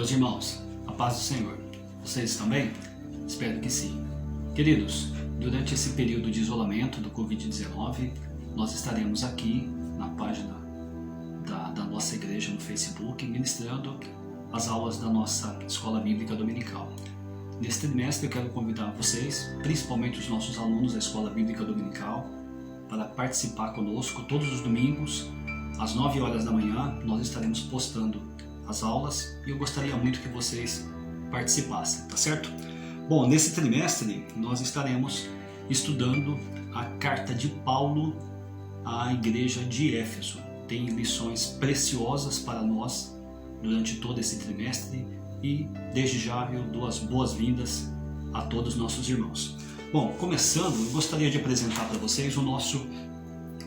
Meus irmãos, a paz do Senhor. Vocês estão bem? Espero que sim. Queridos, durante esse período de isolamento do Covid-19, nós estaremos aqui na página da nossa igreja no Facebook, ministrando as aulas da nossa Escola Bíblica Dominical. Neste trimestre eu quero convidar vocês, principalmente os nossos alunos da Escola Bíblica Dominical, para participar conosco todos os domingos, às 9 horas da manhã. Nós estaremos postando as aulas e eu gostaria muito que vocês participassem, tá certo? Bom, nesse trimestre nós estaremos estudando a carta de Paulo à igreja de Éfeso. Tem lições preciosas para nós durante todo esse trimestre e desde já eu dou as boas-vindas a todos os nossos irmãos. Bom, começando, eu gostaria de apresentar para vocês o nosso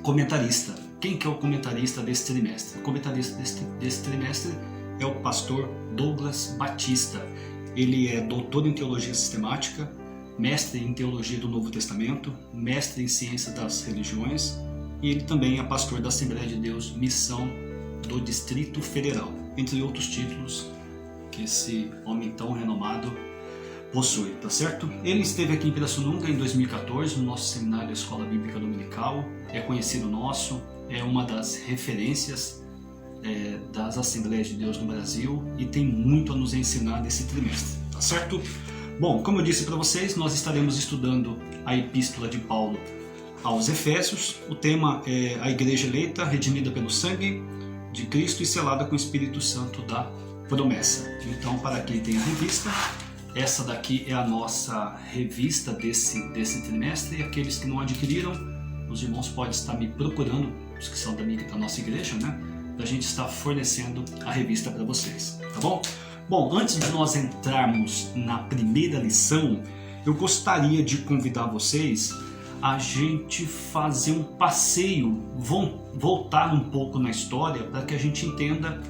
comentarista. Quem que é o comentarista desse trimestre? O comentarista desse trimestre é o pastor Douglas Batista. Ele é doutor em teologia sistemática, mestre em teologia do Novo Testamento, mestre em ciência das religiões e ele também é pastor da Assembleia de Deus Missão do Distrito Federal, entre outros títulos que esse homem tão renomado possui, tá certo? Ele esteve aqui em Pirassununga em 2014 no nosso seminário da Escola Bíblica Dominical, é conhecido nosso, é uma das referências das Assembleias de Deus no Brasil e tem muito a nos ensinar nesse trimestre, tá certo? Bom, como eu disse para vocês, nós estaremos estudando a Epístola de Paulo aos Efésios. O tema é a Igreja eleita, redimida pelo sangue de Cristo e selada com o Espírito Santo da promessa. Então, para quem tem a revista, essa daqui é a nossa revista desse trimestre, e aqueles que não adquiriram, os irmãos podem estar me procurando, os que são da nossa igreja, né? Para a gente estar fornecendo a revista para vocês, tá bom? Bom, antes de nós entrarmos na primeira lição, eu gostaria de convidar vocês a gente fazer um passeio, voltar um pouco na história para que a gente entenda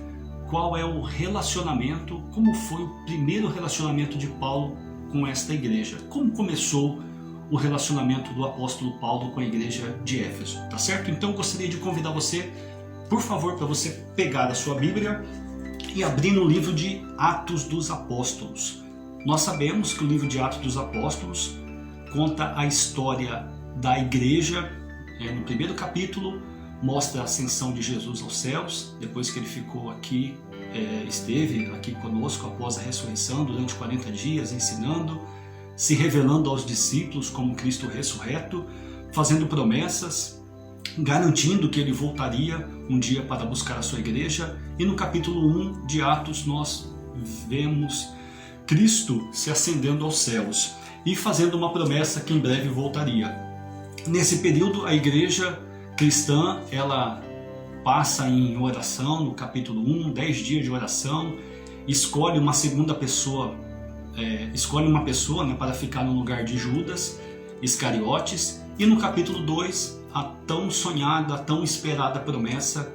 qual é o relacionamento, como foi o primeiro relacionamento de Paulo com esta igreja, como começou o relacionamento do apóstolo Paulo com a igreja de Éfeso, tá certo? Então eu gostaria de convidar você, por favor, para você pegar a sua Bíblia e abrir no livro de Atos dos Apóstolos. Nós sabemos que o livro de Atos dos Apóstolos conta a história da igreja. No primeiro capítulo mostra a ascensão de Jesus aos céus, depois que ele ficou aqui, esteve aqui conosco após a ressurreição durante 40 dias, ensinando, se revelando aos discípulos como Cristo ressurreto, fazendo promessas, garantindo que ele voltaria um dia para buscar a sua igreja. E no capítulo 1 de Atos nós vemos Cristo se ascendendo aos céus e fazendo uma promessa que em breve voltaria. Nesse período a igreja cristã, ela passa em oração, no capítulo 1, 10 dias de oração, escolhe uma segunda pessoa, escolhe uma pessoa, né, para ficar no lugar de Judas Iscariotes, e no capítulo 2 a tão sonhada, a tão esperada promessa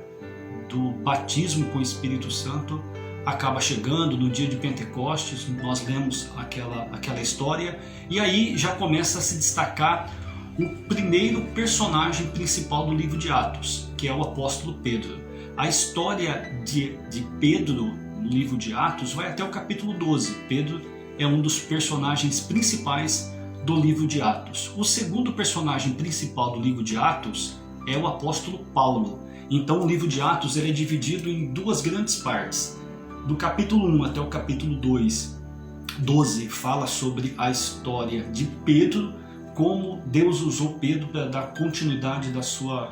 do batismo com o Espírito Santo acaba chegando no dia de Pentecostes. Nós lemos aquela história e aí já começa a se destacar o primeiro personagem principal do livro de Atos, que é o apóstolo Pedro. A história de Pedro no livro de Atos vai até o capítulo 12. Pedro é um dos personagens principais do livro de Atos. O segundo personagem principal do livro de Atos é o apóstolo Paulo. Então o livro de Atos ele é dividido em duas grandes partes. Do capítulo 1 até o capítulo 12 fala sobre a história de Pedro, como Deus usou Pedro para dar continuidade da sua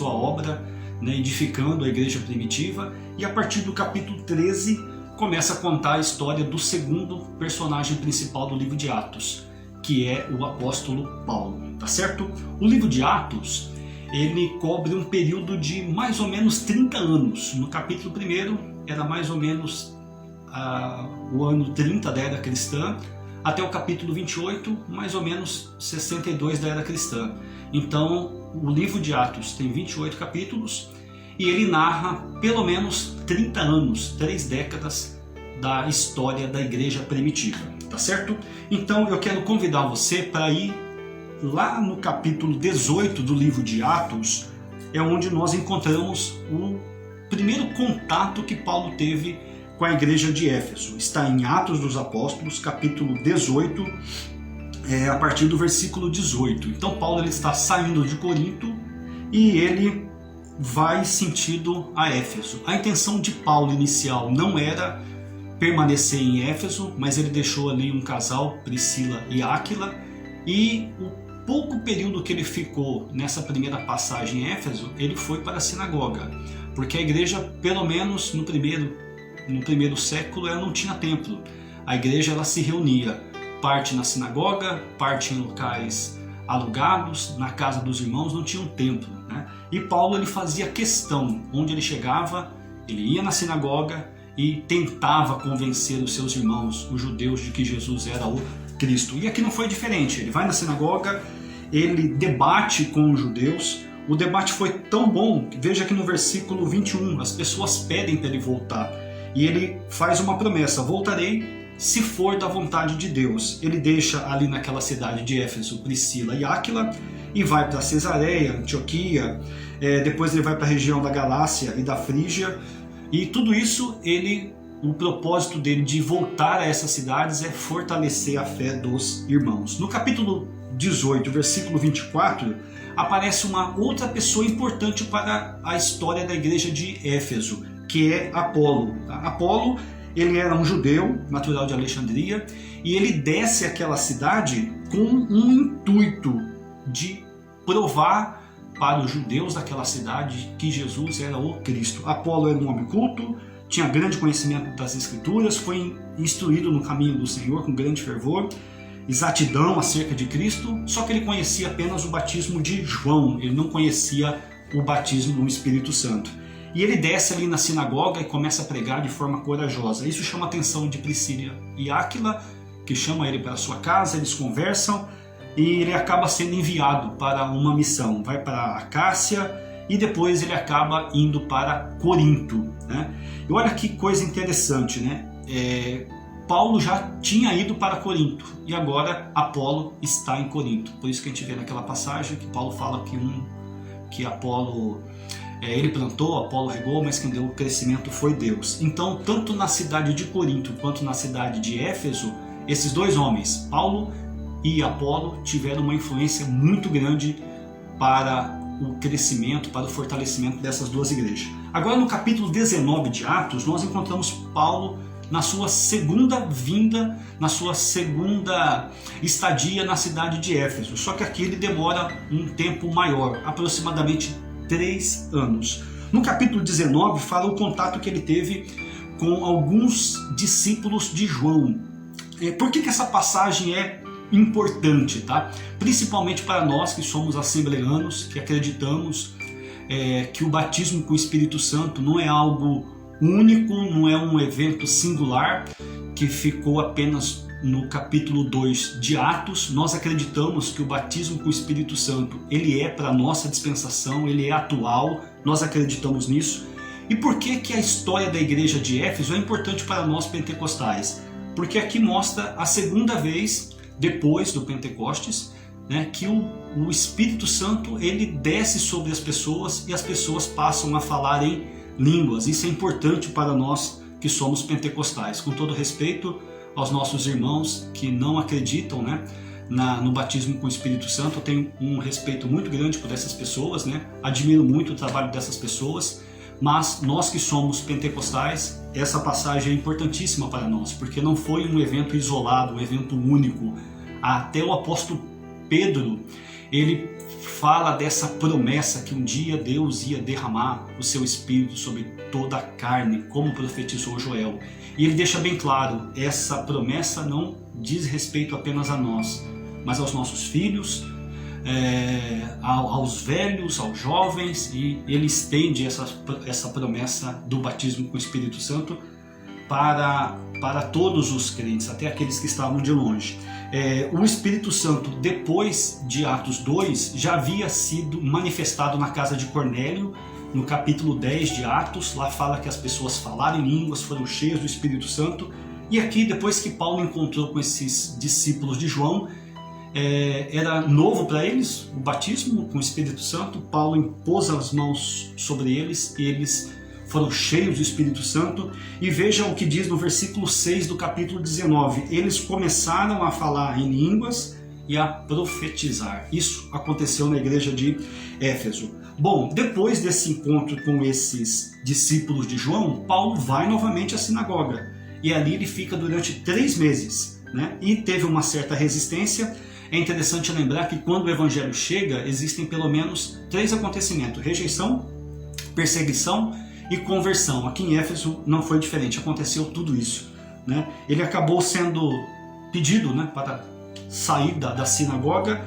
obra, né, edificando a igreja primitiva. E a partir do capítulo 13 começa a contar a história do segundo personagem principal do livro de Atos, que é o apóstolo Paulo, tá certo? O livro de Atos, ele cobre um período de mais ou menos 30 anos. No capítulo 1 era mais ou menos o ano 30 da era cristã, até o capítulo 28, mais ou menos 62 da era cristã. Então, o livro de Atos tem 28 capítulos e ele narra pelo menos 30 anos, 3 décadas da história da igreja primitiva, tá certo? Então, eu quero convidar você para ir lá no capítulo 18 do livro de Atos, é onde nós encontramos o primeiro contato que Paulo teve com a igreja de Éfeso. Está em Atos dos Apóstolos, capítulo 18, a partir do versículo 18. Então Paulo ele está saindo de Corinto e ele vai sentido a Éfeso. A intenção de Paulo inicial não era permanecer em Éfeso, mas ele deixou ali um casal, Priscila e Áquila, e o pouco período que ele ficou nessa primeira passagem em Éfeso, ele foi para a sinagoga, porque a igreja, pelo menos no primeiro século, ela não tinha templo. A igreja ela se reunia, parte na sinagoga, parte em locais alugados, na casa dos irmãos, não tinha um templo, né? E Paulo ele fazia questão, onde ele chegava, ele ia na sinagoga e tentava convencer os seus irmãos, os judeus, de que Jesus era o Cristo. E aqui não foi diferente, ele vai na sinagoga, ele debate com os judeus. O debate foi tão bom, que veja que no versículo 21, as pessoas pedem para ele voltar. E ele faz uma promessa: voltarei se for da vontade de Deus. Ele deixa ali naquela cidade de Éfeso Priscila e Áquila e vai para Cesareia, Antioquia, depois ele vai para a região da Galácia e da Frígia, e tudo isso o propósito dele de voltar a essas cidades é fortalecer a fé dos irmãos. No capítulo 18, versículo 24, aparece uma outra pessoa importante para a história da igreja de Éfeso, que é Apolo. Apolo, ele era um judeu, natural de Alexandria, e ele desce àquela cidade com um intuito de provar para os judeus daquela cidade que Jesus era o Cristo. Apolo era um homem culto, tinha grande conhecimento das Escrituras, foi instruído no caminho do Senhor com grande fervor, exatidão acerca de Cristo, só que ele conhecia apenas o batismo de João, ele não conhecia o batismo no Espírito Santo. E ele desce ali na sinagoga e começa a pregar de forma corajosa. Isso chama a atenção de Priscila e Áquila, que chama ele para sua casa, eles conversam e ele acaba sendo enviado para uma missão. Vai para Acácia e depois ele acaba indo para Corinto, né? E olha que coisa interessante, né? Paulo já tinha ido para Corinto e agora Apolo está em Corinto. Por isso que a gente vê naquela passagem que Paulo fala que Apolo... ele plantou, Apolo regou, mas quem deu o crescimento foi Deus. Então, tanto na cidade de Corinto quanto na cidade de Éfeso, esses dois homens, Paulo e Apolo, tiveram uma influência muito grande para o crescimento, para o fortalecimento dessas duas igrejas. Agora, no capítulo 19 de Atos, nós encontramos Paulo na sua segunda vinda, na sua segunda estadia na cidade de Éfeso. Só que aqui ele demora um tempo maior, aproximadamente 3 anos. No capítulo 19 fala o contato que ele teve com alguns discípulos de João. Por que essa passagem é importante, tá? Principalmente para nós que somos assembleanos, que acreditamos que o batismo com o Espírito Santo não é algo único, não é um evento singular que ficou apenas no capítulo 2 de Atos. Nós acreditamos que o batismo com o Espírito Santo, ele é para a nossa dispensação, ele é atual, nós acreditamos nisso. E por que a história da igreja de Éfeso é importante para nós pentecostais? Porque aqui mostra a segunda vez, depois do Pentecostes, né, que o Espírito Santo ele desce sobre as pessoas e as pessoas passam a falar em línguas. Isso é importante para nós que somos pentecostais. Com todo respeito aos nossos irmãos que não acreditam, né, no batismo com o Espírito Santo, eu tenho um respeito muito grande por essas pessoas, né? Admiro muito o trabalho dessas pessoas, mas nós que somos pentecostais, essa passagem é importantíssima para nós, porque não foi um evento isolado, um evento único. Até o apóstolo Pedro, ele fala dessa promessa que um dia Deus ia derramar o seu Espírito sobre toda a carne, como profetizou Joel. E ele deixa bem claro, essa promessa não diz respeito apenas a nós, mas aos nossos filhos, aos velhos, aos jovens, e ele estende essa promessa do batismo com o Espírito Santo para todos os crentes, até aqueles que estavam de longe. O Espírito Santo, depois de Atos 2, já havia sido manifestado na casa de Cornélio, no capítulo 10 de Atos. Lá fala que as pessoas falaram em línguas, foram cheias do Espírito Santo. E aqui, depois que Paulo encontrou com esses discípulos de João, era novo para eles o batismo com o Espírito Santo. Paulo impôs as mãos sobre eles e eles foram cheios do Espírito Santo. E vejam o que diz no versículo 6 do capítulo 19. Eles começaram a falar em línguas e a profetizar. Isso aconteceu na igreja de Éfeso. Bom, depois desse encontro com esses discípulos de João, Paulo vai novamente à sinagoga. E ali ele fica durante 3 meses, né? E teve uma certa resistência. É interessante lembrar que quando o evangelho chega, existem pelo menos 3 acontecimentos: rejeição, perseguição e conversão. Aqui em Éfeso não foi diferente, aconteceu tudo isso, né? Ele acabou sendo pedido, né, para sair da sinagoga.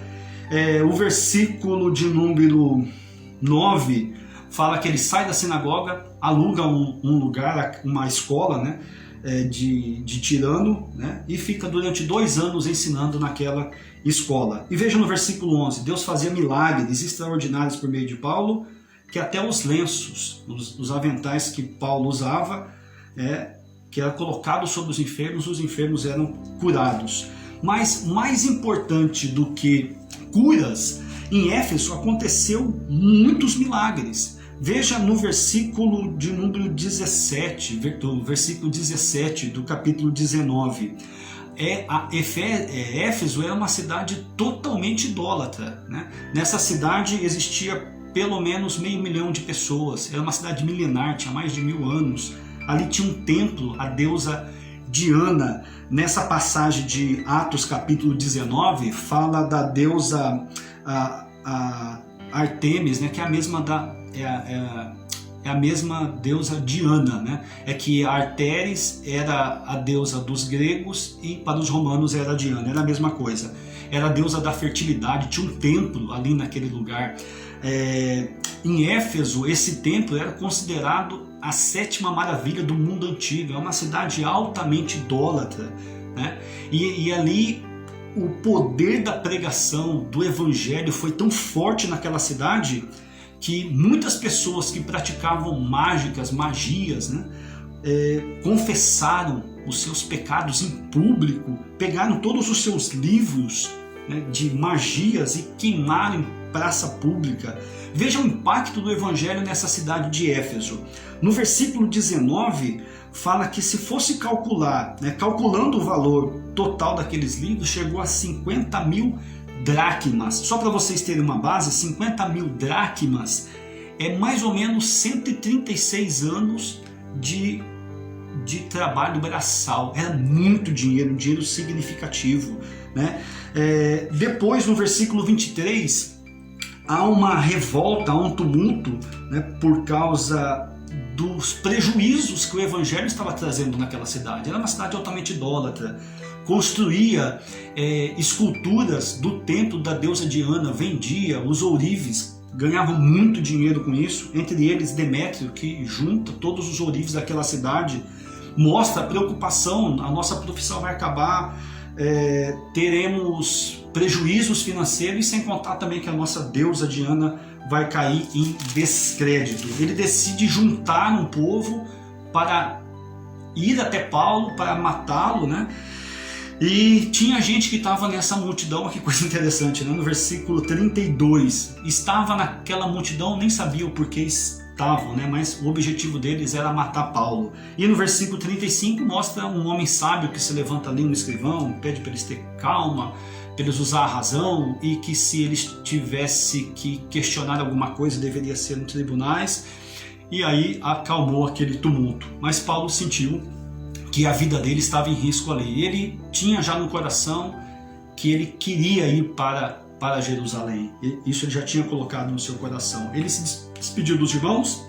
O versículo de número 9 fala que ele sai da sinagoga, aluga um lugar, uma escola, né, de Tirano, né, e fica durante 2 anos ensinando naquela escola. E veja no versículo 11, Deus fazia milagres extraordinários por meio de Paulo, que até os lenços, os aventais que Paulo usava, que era colocado sobre os enfermos eram curados. Mas mais importante do que curas, em Éfeso aconteceu muitos milagres. Veja no versículo de número 17, versículo 17 do capítulo 19. Éfeso era uma cidade totalmente idólatra, né? Nessa cidade existia pelo menos 500 mil de pessoas. Era uma cidade milenar, tinha mais de 1000 anos. Ali tinha um templo, a deusa Diana. Nessa passagem de Atos capítulo 19, fala da deusa Artemis, né, que é a mesma é a mesma deusa Diana, né? É que a Artemis era a deusa dos gregos e para os romanos era a Diana, era a mesma coisa. Era a deusa da fertilidade, tinha um templo ali naquele lugar. Em Éfeso, esse templo era considerado a 7ª maravilha do mundo antigo. É uma cidade altamente idólatra, né? E ali o poder da pregação do evangelho foi tão forte naquela cidade que muitas pessoas que praticavam magias, né, confessaram os seus pecados em público, pegaram todos os seus livros, né, de magias e queimaram em praça pública. Veja o impacto do evangelho nessa cidade de Éfeso. No versículo 19 fala que se fosse calcular, né, calculando o valor total daqueles livros, chegou a 50.000 dracmas. Só para vocês terem uma base, 50.000 dracmas é mais ou menos 136 anos de trabalho braçal. Era muito dinheiro, um dinheiro significativo, né? Depois, no versículo 23, há uma revolta, há um tumulto, né, por causa dos prejuízos que o evangelho estava trazendo naquela cidade. Era uma cidade altamente idólatra. Construía esculturas do templo da deusa Diana, vendia os ourives, ganhava muito dinheiro com isso. Entre eles Demétrio, que junta todos os ourives daquela cidade. Mostra a preocupação, a nossa profissão vai acabar, teremos prejuízos financeiros, e sem contar também que a nossa deusa Diana vai cair em descrédito. Ele decide juntar um povo para ir até Paulo, para matá-lo, né? E tinha gente que estava nessa multidão, que coisa interessante, né? No versículo 32, estava naquela multidão, nem sabia o porquê estavam, né? Mas o objetivo deles era matar Paulo. E no versículo 35 mostra um homem sábio que se levanta ali, um escrivão, pede para eles ter calma, para eles usar a razão, e que se eles tivessem que questionar alguma coisa deveria ser nos tribunais. E aí acalmou aquele tumulto. Mas Paulo sentiu que a vida dele estava em risco ali. Ele tinha já no coração que ele queria ir para Jerusalém. Isso ele já tinha colocado no seu coração. Ele se despediu dos irmãos,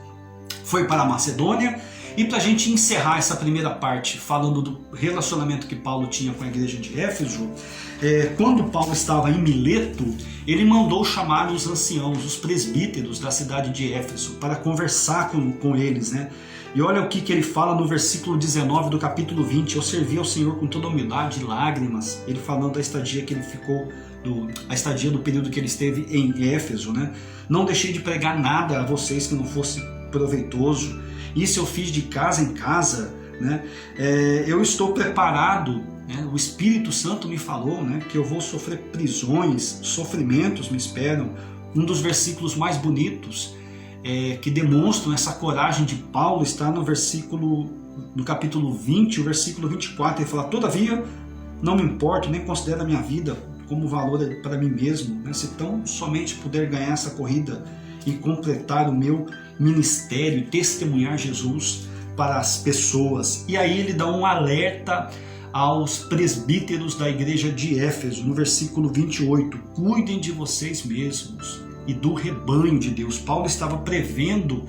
foi para a Macedônia. E para a gente encerrar essa primeira parte, falando do relacionamento que Paulo tinha com a igreja de Éfeso, quando Paulo estava em Mileto, ele mandou chamar os anciãos, os presbíteros da cidade de Éfeso, para conversar com eles, né? E olha o que ele fala no versículo 19 do capítulo 20. Eu servi ao Senhor com toda humildade e lágrimas. Ele falando da estadia que ele ficou, a estadia do período que ele esteve em Éfeso, né? Não deixei de pregar nada a vocês que não fosse proveitoso. Isso eu fiz de casa em casa, né? Eu estou preparado, né? O Espírito Santo me falou, né, que eu vou sofrer prisões, sofrimentos me esperam. Um dos versículos mais bonitos que demonstram essa coragem de Paulo está no capítulo 20, o versículo 24. Ele fala: todavia, não me importo, nem considero a minha vida como valor para mim mesmo, né? Se tão somente puder ganhar essa corrida e completar o meu ministério, testemunhar Jesus para as pessoas. E aí ele dá um alerta aos presbíteros da igreja de Éfeso, no versículo 28, cuidem de vocês mesmos e do rebanho de Deus. Paulo estava prevendo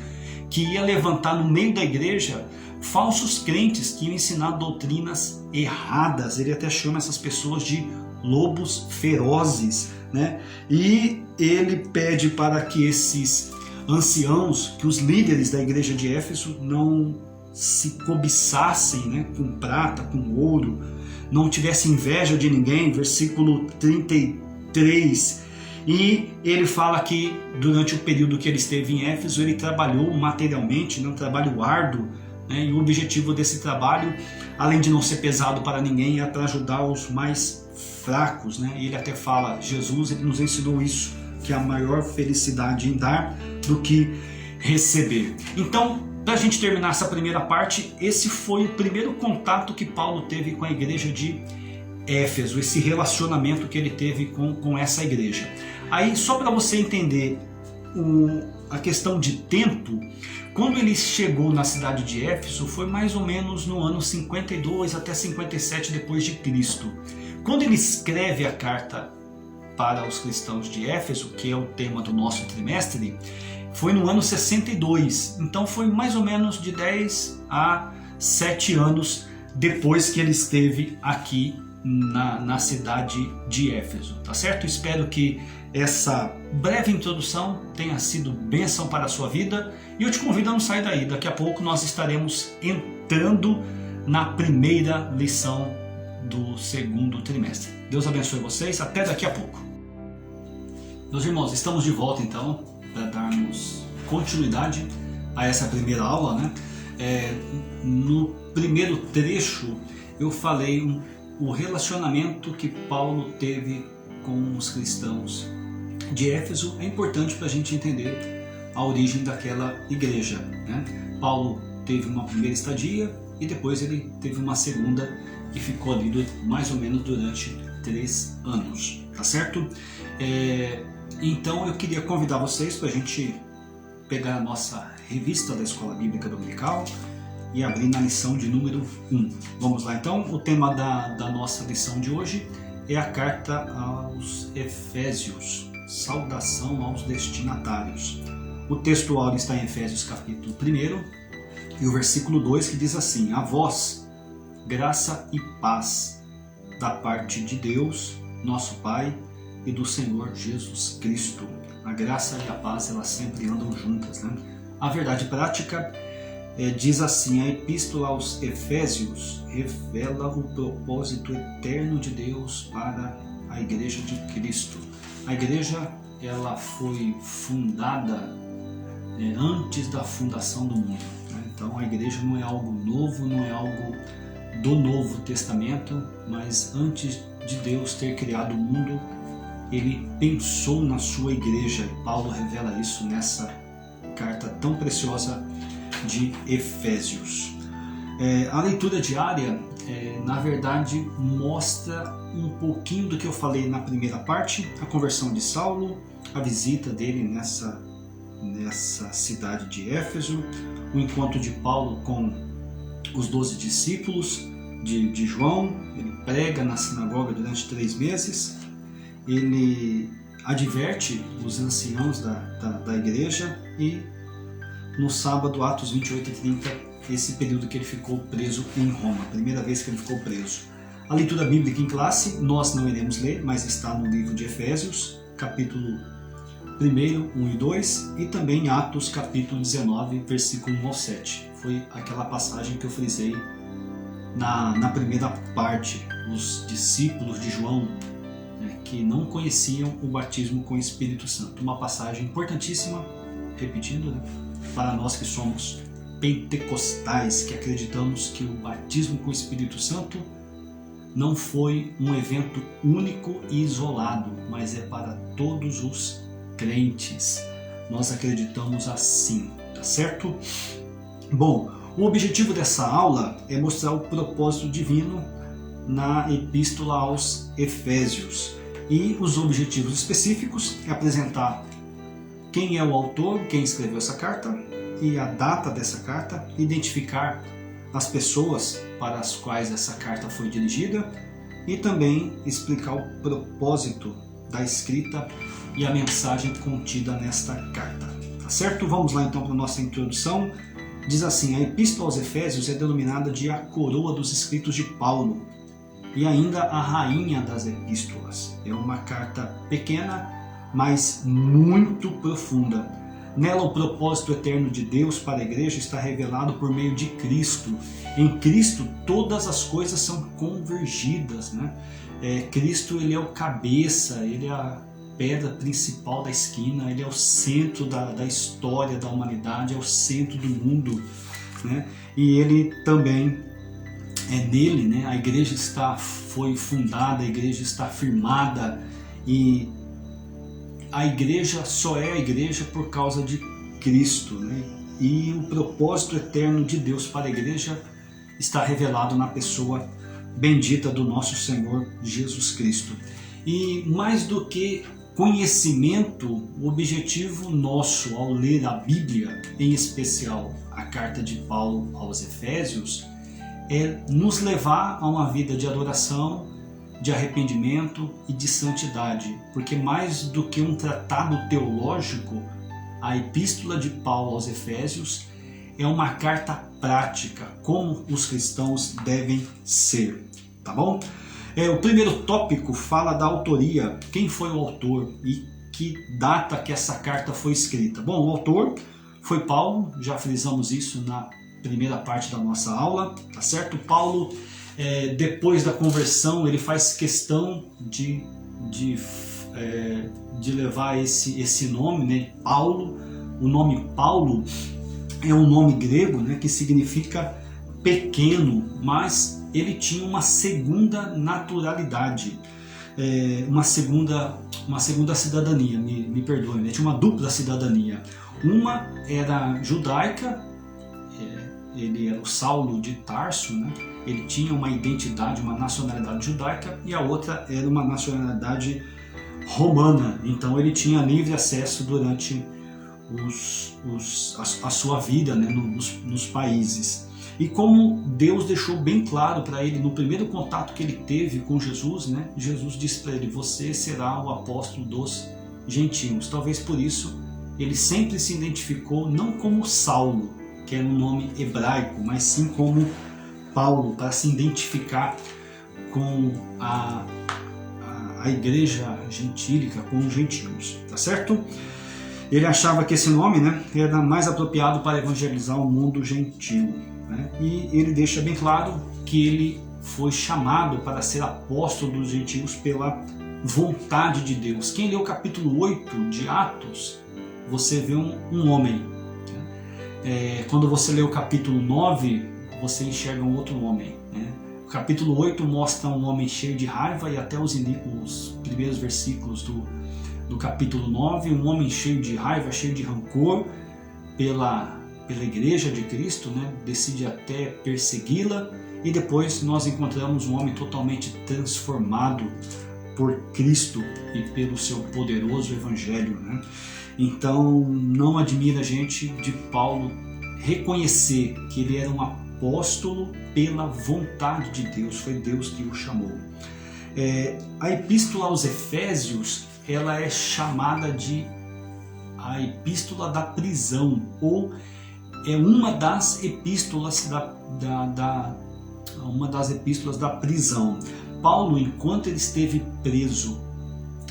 que ia levantar no meio da igreja falsos crentes que iam ensinar doutrinas erradas. Ele até chama essas pessoas de lobos ferozes, né? E ele pede para que esses anciãos, que os líderes da igreja de Éfeso não se cobiçassem, né, com prata, com ouro, não tivesse inveja de ninguém, versículo 33. E ele fala que durante o período que ele esteve em Éfeso, ele trabalhou materialmente, um trabalho árduo, né, e o objetivo desse trabalho, além de não ser pesado para ninguém, é para ajudar os mais fracos, né? Ele até fala, Jesus, ele nos ensinou isso, que a maior felicidade em dar do que receber. Então, para a gente terminar essa primeira parte, esse foi o primeiro contato que Paulo teve com a igreja de Éfeso, esse relacionamento que ele teve com essa igreja. Aí, só para você entender a questão de tempo, quando ele chegou na cidade de Éfeso, foi mais ou menos no ano 52 até 57 depois de Cristo. Quando ele escreve a carta para os cristãos de Éfeso, que é o tema do nosso trimestre, foi no ano 62, então foi mais ou menos de 10 a 7 anos depois que ele esteve aqui na cidade de Éfeso, tá certo? Espero que essa breve introdução tenha sido bênção para a sua vida e eu te convido a não sair daí. Daqui a pouco nós estaremos entrando na primeira lição do segundo trimestre. Deus abençoe vocês, até daqui a pouco. Meus irmãos, estamos de volta então para darmos continuidade a essa primeira aula, né? No primeiro trecho eu falei o relacionamento que Paulo teve com os cristãos de Éfeso. É importante para a gente entender a origem daquela igreja, né? Paulo teve uma primeira estadia e depois ele teve uma segunda que ficou ali mais ou menos durante 3 anos, tá certo? Então eu queria convidar vocês para a gente pegar a nossa revista da Escola Bíblica Dominical e abrir na lição de número 1. Vamos lá então, o tema da nossa lição de hoje é a carta aos Efésios, saudação aos destinatários. O texto áureo está em Efésios capítulo 1 e o versículo 2 que diz assim: a vós, graça e paz da parte de Deus, nosso Pai, e do Senhor Jesus Cristo. A graça e a paz, elas sempre andam juntas, né? A verdade prática diz assim: a epístola aos Efésios revela o propósito eterno de Deus para a igreja de Cristo. A igreja, ela foi fundada antes da fundação do mundo, né? Então a igreja não é algo novo, não é algo do Novo Testamento, mas antes de Deus ter criado o mundo, ele pensou na sua igreja. Paulo revela isso nessa carta tão preciosa de Efésios. A leitura diária, na verdade, mostra um pouquinho do que eu falei na primeira parte: a conversão de Saulo, a visita dele nessa cidade de Éfeso, o encontro de Paulo com os 12 discípulos de João. Ele prega na sinagoga durante 3 meses, ele adverte os anciãos da igreja e no sábado, Atos 28 e 30, esse período que ele ficou preso em Roma, a primeira vez que ele ficou preso. A leitura bíblica em classe, nós não iremos ler, mas está no livro de Efésios, capítulo 1, 1 e 2, e também Atos, capítulo 19, versículo 1 ao 7. Foi aquela passagem que eu frisei na primeira parte. Os discípulos de João, que não conheciam o batismo com o Espírito Santo. Uma passagem importantíssima, repetindo, né? Para nós que somos pentecostais, que acreditamos que o batismo com o Espírito Santo não foi um evento único e isolado, mas é para todos os crentes. nós acreditamos assim, tá certo? Bom, o objetivo dessa aula é mostrar o propósito divino na Epístola aos Efésios. E os objetivos específicos é apresentar quem é o autor, quem escreveu essa carta e a data dessa carta, identificar as pessoas para as quais essa carta foi dirigida e também explicar o propósito da escrita e a mensagem contida nesta carta. Tá certo? Vamos lá então para a nossa introdução. Diz assim: a Epístola aos Efésios é denominada de a coroa dos escritos de Paulo e ainda a rainha das epístolas. É uma carta pequena, mas muito profunda. Nela o propósito eterno de Deus para a igreja está revelado por meio de Cristo. Em Cristo todas as coisas são convergidas, né? Cristo, ele é o cabeça, ele é a pedra principal da esquina, ele é o centro da história da humanidade, é o centro do mundo, né? E ele também nele, né? A igreja foi fundada, a igreja está firmada, e a igreja só é a igreja por causa de Cristo, né? E o propósito eterno de Deus para a igreja está revelado na pessoa bendita do nosso Senhor Jesus Cristo. E mais do que conhecimento, o objetivo nosso ao ler a Bíblia, em especial a carta de Paulo aos Efésios, é nos levar a uma vida de adoração, de arrependimento e de santidade, porque mais do que um tratado teológico, a Epístola de Paulo aos Efésios é uma carta prática, como os cristãos devem ser, tá bom? O primeiro tópico fala da autoria, quem foi o autor e que data que essa carta foi escrita. Bom, o autor foi Paulo, já frisamos isso na primeira parte da nossa aula, tá certo? Paulo, depois da conversão, ele faz questão de levar esse nome, né, Paulo. O nome Paulo é um nome grego, né, que significa pequeno, mas ele tinha uma segunda naturalidade, uma segunda cidadania, me perdoe, né? Tinha uma dupla cidadania. Uma era judaica, ele era o Saulo de Tarso, né? Ele tinha uma identidade, uma nacionalidade judaica, e a outra era uma nacionalidade romana. Então ele tinha livre acesso durante a sua vida, né, nos países. E como Deus deixou bem claro para ele no primeiro contato que ele teve com Jesus, né, Jesus disse para ele: você será o apóstolo dos gentios. Talvez por isso ele sempre se identificou não como Saulo, que era um nome hebraico, mas sim como Paulo, para se identificar com a igreja gentílica, com os gentios, tá certo? Ele achava que esse nome, né, era mais apropriado para evangelizar o mundo gentil, né? E ele deixa bem claro que ele foi chamado para ser apóstolo dos gentios pela vontade de Deus. Quem lê o capítulo 8 de Atos, você vê um homem. Quando você lê o capítulo 9, você enxerga um outro homem, né? O capítulo 8 mostra um homem cheio de raiva, e até os primeiros versículos do capítulo 9, um homem cheio de raiva, cheio de rancor pela igreja de Cristo, né? Decide até persegui-la, e depois nós encontramos um homem totalmente transformado por Cristo e pelo seu poderoso evangelho, né? Então não admira a gente de Paulo reconhecer que ele era um apóstolo pela vontade de Deus, foi Deus que o chamou. A Epístola aos Efésios, ela é chamada de a Epístola da prisão, ou é uma das epístolas da prisão. Paulo, enquanto ele esteve preso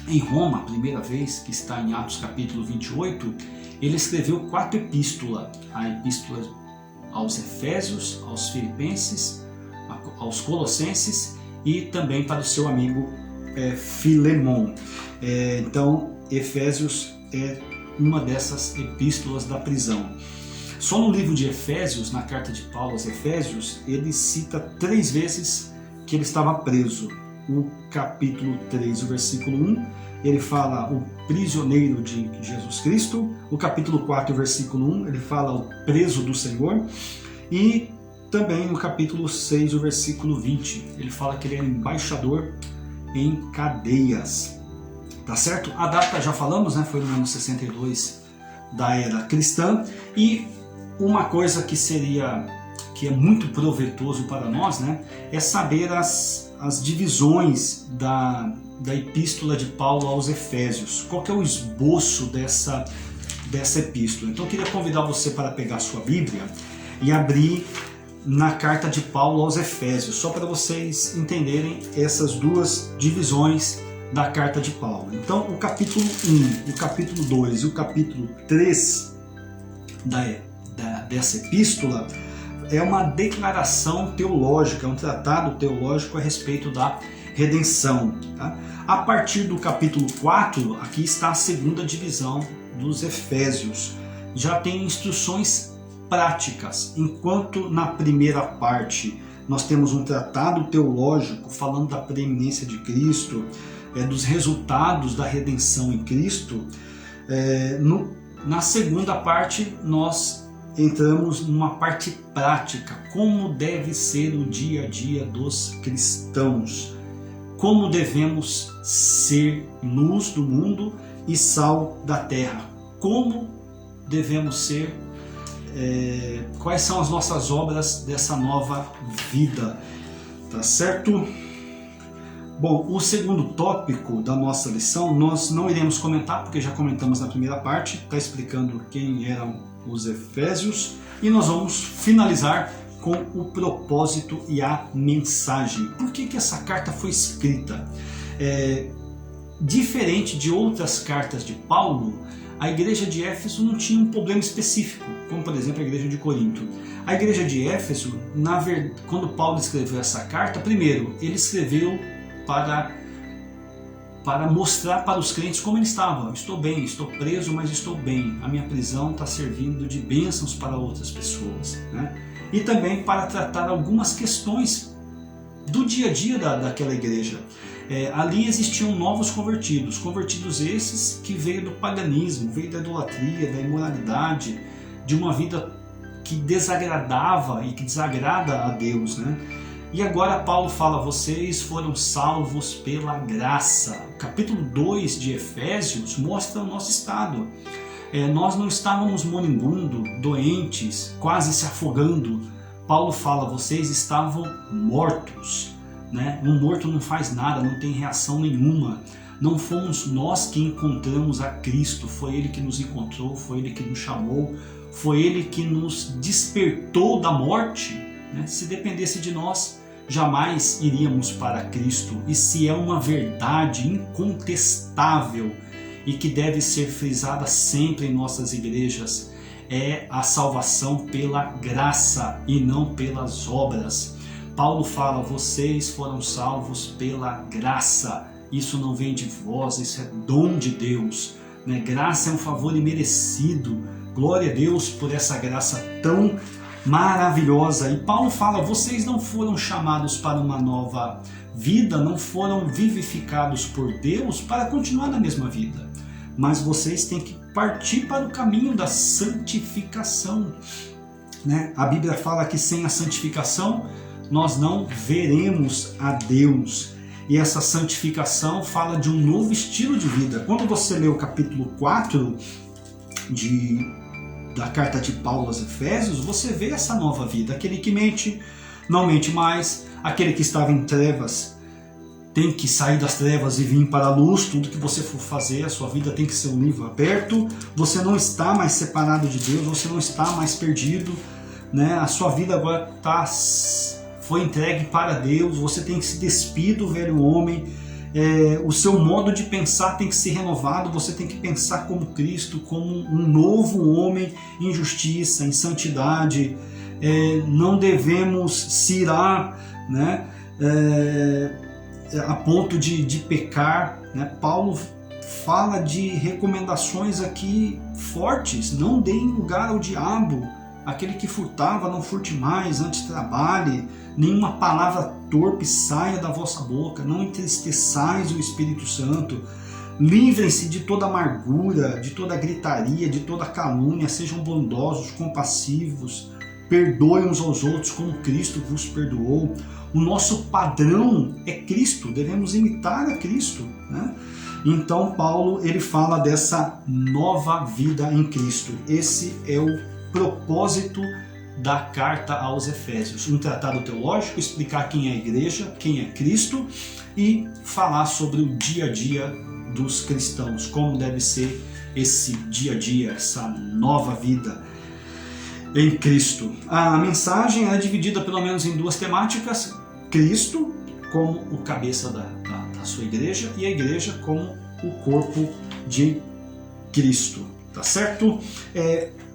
em Roma, a primeira vez, que está em Atos capítulo 28, ele escreveu 4 epístolas: a Epístola aos Efésios, aos Filipenses, aos Colossenses e também para o seu amigo Filemon. Então, Efésios é uma dessas epístolas da prisão. Só no livro de Efésios, na carta de Paulo aos Efésios, ele cita 3 vezes que ele estava preso. O capítulo 3, o versículo 1, ele fala o prisioneiro de Jesus Cristo. O capítulo 4, versículo 1, ele fala o preso do Senhor. E também no capítulo 6, o versículo 20, ele fala que ele é embaixador em cadeias. Tá certo? A data já falamos, né? Foi no ano 62 da era cristã. E uma coisa que é muito proveitoso para nós, né? É saber as divisões da epístola de Paulo aos Efésios. Qual que é o esboço dessa epístola? Então eu queria convidar você para pegar a sua Bíblia e abrir na carta de Paulo aos Efésios, só para vocês entenderem essas duas divisões da carta de Paulo. Então o capítulo 1, o capítulo 2 e o capítulo 3 dessa epístola é uma declaração teológica, é um tratado teológico a respeito da redenção. Tá? A partir do capítulo 4, aqui está a segunda divisão dos Efésios. Já tem instruções práticas, enquanto na primeira parte nós temos um tratado teológico falando da preeminência de Cristo, dos resultados da redenção em Cristo. Na segunda parte nós entramos numa parte prática, como deve ser o dia a dia dos cristãos, como devemos ser luz do mundo e sal da terra, como devemos ser, quais são as nossas obras dessa nova vida, tá certo? Bom, o segundo tópico da nossa lição nós não iremos comentar, porque já comentamos na primeira parte, está explicando quem eram os Efésios, e nós vamos finalizar com o propósito e a mensagem. Por que essa carta foi escrita? Diferente de outras cartas de Paulo, a igreja de Éfeso não tinha um problema específico, como por exemplo a igreja de Corinto. A igreja de Éfeso, quando Paulo escreveu essa carta, primeiro, ele escreveu para mostrar para os crentes como ele estava. Estou bem, estou preso, mas estou bem. A minha prisão está servindo de bênçãos para outras pessoas, né? E também para tratar algumas questões do dia a dia daquela igreja. Ali existiam novos convertidos esses que veio do paganismo, veio da idolatria, da imoralidade, de uma vida que desagradava e que desagrada a Deus, né? E agora Paulo fala, vocês foram salvos pela graça. O capítulo 2 de Efésios mostra o nosso estado. Nós não estávamos moribundos, doentes, quase se afogando. Paulo fala, vocês estavam mortos. Né? Um morto não faz nada, não tem reação nenhuma. Não fomos nós que encontramos a Cristo, foi Ele que nos encontrou, foi Ele que nos chamou, foi Ele que nos despertou da morte. Né? Se dependesse de nós, jamais iríamos para Cristo. E se é uma verdade incontestável e que deve ser frisada sempre em nossas igrejas, é a salvação pela graça e não pelas obras. Paulo fala, vocês foram salvos pela graça. Isso não vem de vós, isso é dom de Deus. Né? Graça é um favor imerecido. Glória a Deus por essa graça tão maravilhosa. E Paulo fala, vocês não foram chamados para uma nova vida, não foram vivificados por Deus para continuar na mesma vida, mas vocês têm que partir para o caminho da santificação. Né? A Bíblia fala que sem a santificação nós não veremos a Deus. E essa santificação fala de um novo estilo de vida. Quando você lê o capítulo 4 da carta de Paulo aos Efésios, você vê essa nova vida. Aquele que mente, não mente mais. Aquele que estava em trevas tem que sair das trevas e vir para a luz. Tudo que você for fazer, a sua vida tem que ser um livro aberto. Você não está mais separado de Deus, você não está mais perdido. Né? A sua vida agora foi entregue para Deus. Você tem que se despir do velho homem. O seu modo de pensar tem que ser renovado. Você tem que pensar como Cristo, como um novo homem em justiça, em santidade. Não devemos se irar, né? A ponto de pecar. Né? Paulo fala de recomendações aqui fortes. Não deem lugar ao diabo. Aquele que furtava, não furte mais, antes trabalhe. Nenhuma palavra torpe saia da vossa boca. Não entristeçais o Espírito Santo. Livrem-se de toda amargura, de toda gritaria, de toda calúnia, sejam bondosos, compassivos, perdoem uns aos outros como Cristo vos perdoou. O nosso padrão é Cristo, devemos imitar a Cristo, né? Então Paulo ele fala dessa nova vida em Cristo. Esse é o propósito da carta aos Efésios. Um tratado teológico, explicar quem é a igreja, quem é Cristo e falar sobre o dia a dia dos cristãos, como deve ser esse dia a dia, essa nova vida em Cristo. A mensagem é dividida pelo menos em duas temáticas: Cristo como o cabeça da sua igreja e a igreja como o corpo de Cristo, tá certo?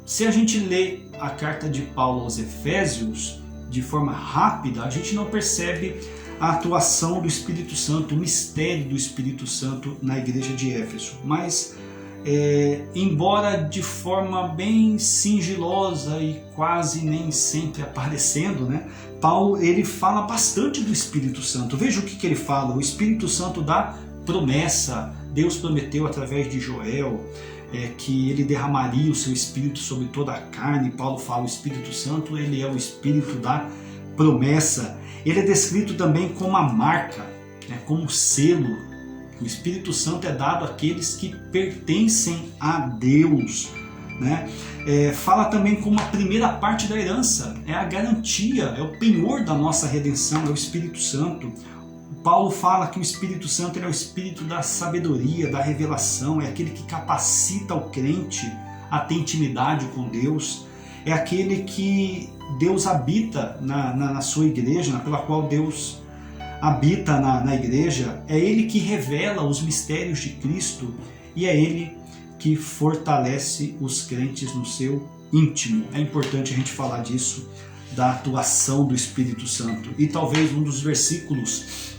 Se a gente lê a carta de Paulo aos Efésios de forma rápida, a gente não percebe a atuação do Espírito Santo, o mistério do Espírito Santo na igreja de Éfeso. Mas, embora de forma bem sigilosa e quase nem sempre aparecendo, né, Paulo ele fala bastante do Espírito Santo. Veja o que ele fala: o Espírito Santo dá promessa. Deus prometeu através de Joel que ele derramaria o seu Espírito sobre toda a carne. Paulo fala: o Espírito Santo ele é o Espírito da promessa. Ele é descrito também como a marca, né, como selo. O Espírito Santo é dado àqueles que pertencem a Deus, né? Fala também como a primeira parte da herança, é a garantia, é o penhor da nossa redenção, é o Espírito Santo. Paulo fala que o Espírito Santo ele é o Espírito da sabedoria, da revelação, é aquele que capacita o crente a ter intimidade com Deus, é aquele que Deus habita na sua igreja, pela qual Deus habita na igreja, é Ele que revela os mistérios de Cristo e é Ele que fortalece os crentes no seu íntimo. É importante a gente falar disso, da atuação do Espírito Santo. E talvez um dos versículos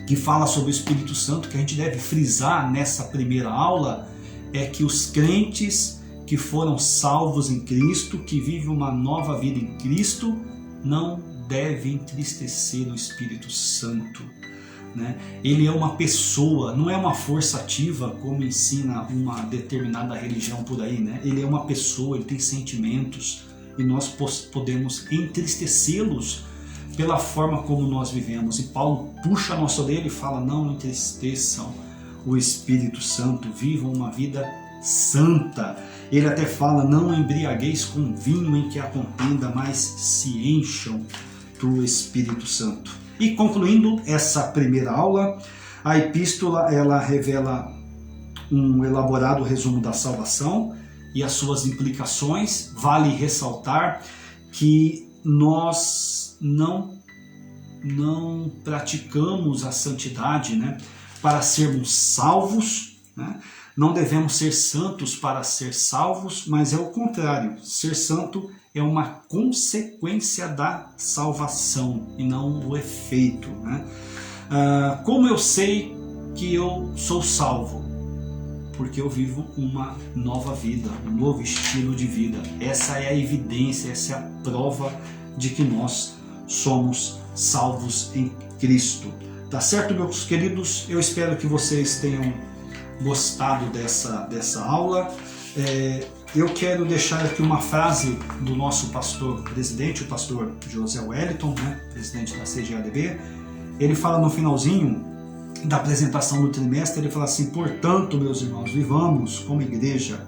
que fala sobre o Espírito Santo que a gente deve frisar nessa primeira aula é que os crentes que foram salvos em Cristo, que vivem uma nova vida em Cristo, não devem entristecer o Espírito Santo, né? Ele é uma pessoa, não é uma força ativa como ensina uma determinada religião por aí, né? Ele é uma pessoa, ele tem sentimentos e nós podemos entristecê-los pela forma como nós vivemos. E Paulo puxa a nossa orelha e fala: não entristeçam o Espírito Santo, vivam uma vida santa. Ele até fala: não embriagueis com vinho em que há contenda, mas se encham do Espírito Santo. E concluindo essa primeira aula, a epístola ela revela um elaborado resumo da salvação e as suas implicações. Vale ressaltar que nós não praticamos a santidade, né, para sermos salvos, né? Não devemos ser santos para ser salvos, mas é o contrário. Ser santo é uma consequência da salvação e não o efeito, né? Como eu sei que eu sou salvo? Porque eu vivo uma nova vida, um novo estilo de vida. Essa é a evidência, essa é a prova de que nós somos salvos em Cristo. Tá certo, meus queridos? Eu espero que vocês tenham gostado dessa aula. Eu quero deixar aqui uma frase do nosso pastor presidente, o pastor José Wellington, né, presidente da CGADB. Ele fala no finalzinho da apresentação do trimestre, ele fala assim: portanto, meus irmãos, vivamos como igreja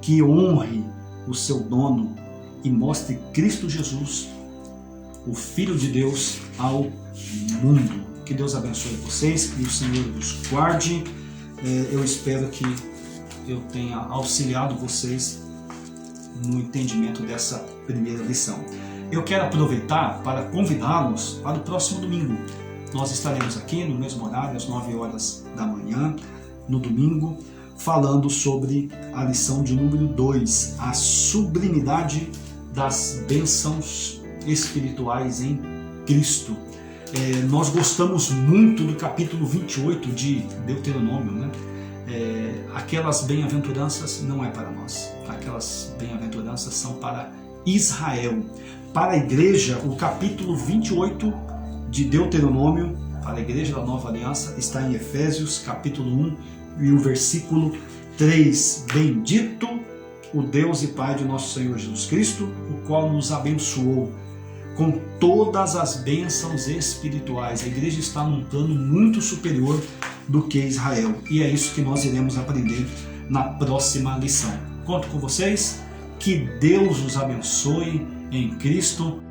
que honre o seu dono e mostre Cristo Jesus, o Filho de Deus, ao mundo. Que Deus abençoe vocês, que o Senhor vos guarde. Eu espero que eu tenha auxiliado vocês no entendimento dessa primeira lição. Eu quero aproveitar para convidá-los para o próximo domingo. Nós estaremos aqui no mesmo horário, às 9 horas da manhã, no domingo, falando sobre a lição de número 2, a sublimidade das bênçãos espirituais em Cristo. Nós gostamos muito do capítulo 28 de Deuteronômio, né? Aquelas bem-aventuranças não é para nós, aquelas bem-aventuranças são para Israel. Para a igreja, o capítulo 28 de Deuteronômio, para a igreja da Nova Aliança, está em Efésios capítulo 1, e o versículo 3. Bendito o Deus e Pai de nosso Senhor Jesus Cristo, o qual nos abençoou com todas as bênçãos espirituais. A igreja está num plano muito superior do que Israel. E é isso que nós iremos aprender na próxima lição. Conto com vocês. Que Deus os abençoe em Cristo.